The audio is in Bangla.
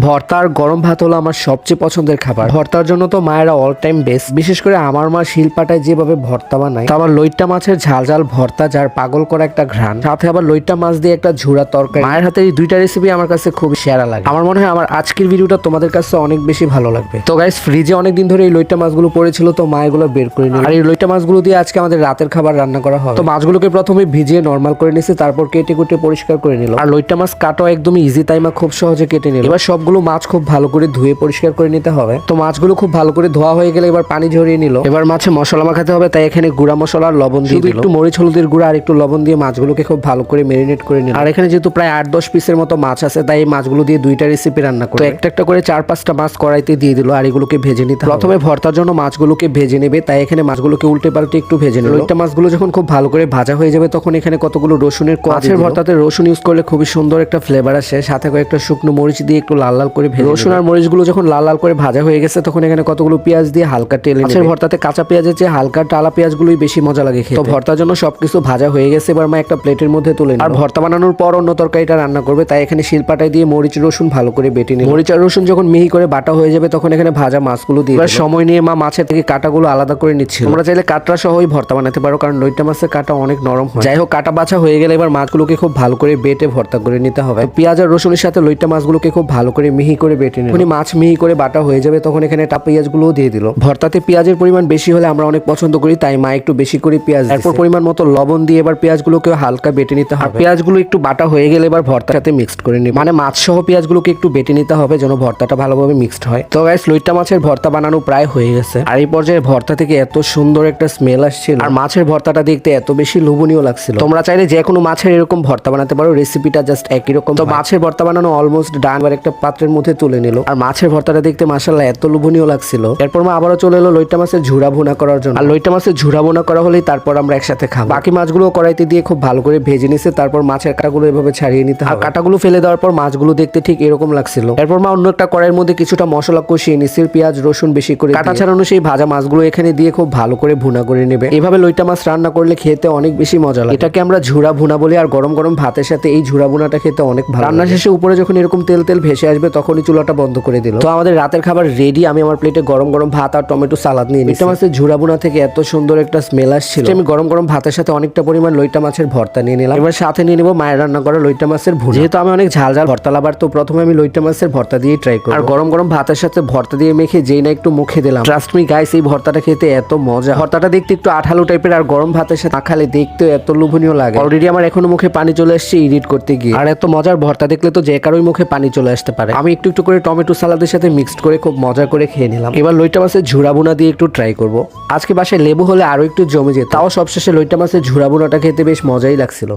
ভর্তা আর গরম ভাত হলো আমার সবচেয়ে পছন্দের খাবার। ভর্তার জন্য তো মায়েরা অল টাইম বেস্ট। বিশেষ করে আমার মা শিলপাটায় যেভাবে ভর্তা বানায়, আবার লইট্টা মাছের ঝাল ঝাল ভর্তা, যার পাগল করা একটা ঘ্রাণ, সাথে আবার লইট্টা মাছ দিয়ে একটা ঝুরা তরকারি। মায়ের হাতে এই দুইটা রেসিপি আমার কাছে খুব সেরা লাগে। আমার মনে হয় আমার আজকের ভিডিওটা তোমাদের কাছে অনেক বেশি ভালো লাগবে। তো গাইস, ফ্রিজে অনেকদিন ধরে এই লইট্টা মাছগুলো পড়েছিল, তো মা এগুলো বের করে নিল। আর এই লইট্টা মাছগুলো দিয়ে আজকে আমাদের রাতের খাবার রান্না করা হবে। তো মাছগুলোকে প্রথমে ভিজিয়ে নরমাল করে নিয়েছে, তারপর কেটে কুটে পরিষ্কার করে নিল। আর লইট্টা মাছ কাটা একদমই ইজি, তাই মা খুব সহজে কেটে নিল। এবার সবগুলো মাছ খুব ভালো করে ধুয়ে পরিষ্কার করে নিতে হবে। তো মাছগুলো খুব ভালো করে ধোয়া হয়ে গেলে এবার পানি ঝরিয়ে নিল। এবার মাছে মশলা মাখাতে হবে, তাই এখানে গুঁড়া মশলা আর লবণ দিয়ে দিল। একটু মরিচ হলুদের গুঁড়া আর একটু লবণ দিয়ে মাছগুলোকে খুব ভালো করে মেরিনেট করে নিল। আর এখানে যেহেতু প্রায় 8-10 পিসের মতো মাছ আছে, তাই এই মাছগুলো দিয়ে দুইটা রেসিপি রান্না করে একটা একটা করে 4-5টা মাছ কড়াইতে দিয়ে দিল। আর এগুলোকে ভেজে নিতে হবে। প্রথমে ভর্তার জন্য মাছগুলোকে ভেজে নেবে, তাই এখানে মাছগুলোকে উল্টে পাল্টে একটু ভেজে নিল। লইট্টা মাছগুলো যখন খুব ভালো করে ভাজা হয়ে যাবে, তখন এখানে কতগুলো রসুনের কোয়া। মাছের ভর্তাতে রসুন ইউজ করলে খুবই সুন্দর একটা ফ্লেভার আসে। সাথে কয়েকটা শুকনো মরিচ দিয়ে একটু লাল লাল করে ভেজে। রসুন আর মরিচগুলো যখন লাল লাল করে ভাজা হয়ে গেছে, তখন এখানে কতগুলো পেঁয়াজ দিয়ে হালকা টেলে নিবে। মাছের ভর্তাতে কাঁচা পেঁয়াজের চেয়ে হালকা টালা পেঁয়াজগুলোই বেশি মজা লাগে খেতে। তো ভর্তার জন্য সবকিছু ভাজা হয়ে গেছে, এবার মা একটা প্লেটের মধ্যে তুলে নিল। আর ভর্তা বানানোর পর অন্য তরকারিটা রান্না করবে, তাই এখানে শিলপাটায় দিয়ে মরিচ রসুন ভালো করে বেটে নিল। মরিচ আর রসুন যখন মিহি করে বাটা হয়ে যাবে, তখন এখানে ভাজা মাছগুলো দিয়ে এবার সময় নিয়ে মা মাছের থেকে কাঁটাগুলো আলাদা করে নিচ্ছিল। তোমরা চাইলে কাঁটা সহই ভর্তা বানাতে পারো, কারণ লইট্টা মাছের কাঁটা অনেক নরম হয়। যাই হোক, কাঁটা বাছা হয়ে গেলে এবার মাছগুলোকে খুব ভালো করে বেটে ভর্তা করে নিতে হবে। পেঁয়াজ আর রসুনের সাথে লইট্টা মাছগুলোকে খুব ভালো করে মিহি করে বেটে নিল। যখন মাছ মিহি করে বাটা হয়ে যাবে, তখন এখানে পেঁয়াজগুলোও দিয়ে দিল। ভর্তাতে পেঁয়াজের পরিমাণ বেশি হলে আমরা অনেক পছন্দ করি, তাই মা একটু বেশি করে পেঁয়াজ দিয়েছে। এরপর পরিমাণ মতো লবণ দিয়ে এবার পেঁয়াজগুলোকে হালকা বেটে নিতে হবে। পেঁয়াজগুলো একটু বাটা হয়ে গেলে এবার ভর্তার সাথে মিক্সড করে নিই, মানে মাছ সহ পেঁয়াজগুলোকে একটু বেটে নিতে হবে, যেন ভর্তাটা ভালোভাবে মিক্সড হয়। তো গাইস, লইট্টা মাছের ভর্তা বানানো প্রায় হয়ে গেছে। আর এই পর্যায়ে ভর্তা থেকে এত সুন্দর একটা স্মেল আসছিল, আর মাছের ভর্তাটা দেখতে এত বেশি লোভনীয় লাগছিল। তোমরা চাইলে যে কোনো মাছের এরকম ভর্তা বানাতে পারো, রেসিপিটা জাস্ট একই রকম। তো মাছের ভর্তা বানানো অলমোস্ট ডান। আর একটা পাত্রের মধ্যে তুলে নিল। আর মাছের ভর্তাটা দেখতে মাশাআল্লাহ এত লোভনীয় লাগছিল। এরপর মা আবারও চলে এলো লইট্টা মাছের ঝুরা ভুনা করার জন্য। আর লইট্টা মাছের ঝুরা ভুনা করা হলেই তারপর আমরা একসাথে খাবো। বাকি মাছগুলো কড়াইতে দিয়ে খুব ভালো করে ভেজে নিছে, তারপর মাছের কাঁটাগুলো এভাবে ছাড়িয়ে নিতে হবে। আর কাঁটাগুলো ফেলে দেওয়ার পর মাছগুলো দেখতে ঠিক এরকম লাগছিল। এরপর মা অন্য একটা কড়াইয়ের মধ্যে কিছুটা মশলা কষিয়ে নিছে, পেঁয়াজ রসুন বেশি করে কাঁটা ছাড়ানো সেই ভাজা মাছগুলো এখানে দিয়ে খুব ভালো করে ভুনা করে নেবে। এভাবে লইট্টা মাছ রান্না করলে খেতে অনেক বেশি মজা লাগে। এটাকে আমরা ঝুরা ভুনা বলি। আর গরম গরম ভাতের সাথে এই ঝুরা ভুনাটা খেতে অনেক ভালো। রান্না শেষে উপরে যখন এরকম তেল তেল ভেসে আসবে, তখনই চুলাটা বন্ধ করে দিল। তো আমাদের রাতের খাবার রেডি। আমি আমার প্লেটে গরম গরম ভাত আর টমেটো সালাদ নিয়ে নিই। লইট্টা মাছের ঝুরা ভুনা থেকে এত সুন্দর একটা স্মেল আসছিল। আমি গরম গরম ভাতের সাথে অনেকটা পরিমাণ লইট্টা মাছের ভর্তা নিয়ে নিলাম। এবার সাথে নিয়ে নেবো মায়ের রান্না করা লইট্টা মাছের ভুনা। যেহেতু আমি অনেক ঝাল ঝাল ভর্তা লাভার, তো প্রথমে আমি লইট্টা মাছের ভর্তা দিয়ে ট্রাই করব। আর গরম গরম ভাতের সাথে ভর্তা দিয়ে মেখে যেই না একটু মুখে দিলাম, ট্রাস্ট মি গাইস, এই ভর্তাটা খেতে এত মজা। ভর্তাটা দেখতে একটু আঠালো টাইপের, আর গরম ভাতের সাথে মাখালে দেখতেও এত লোভনীয় লাগে। অলরেডি আমার এখনো মুখে পানি চলে আসছে এডিট করতে গিয়ে। আর এত মজার ভর্তা দেখলে তো যে কারোই মুখে পানি চলে আসতে পারে। আমি একটু একটু করে টমেটো সালাদের সাথে মিক্সড করে খুব মজা করে খেয়ে নিলাম। এবার লইট্টা মাছের ঝুরা ভুনা দিয়ে একটু ট্রাই করব। আজকে বাসায় লেবু হলে আরো একটু জমে যেত। তাও সবশেষে লইট্টা মাছের ঝুরা ভুনাটা খেতে বেশ মজাই লাগছিল।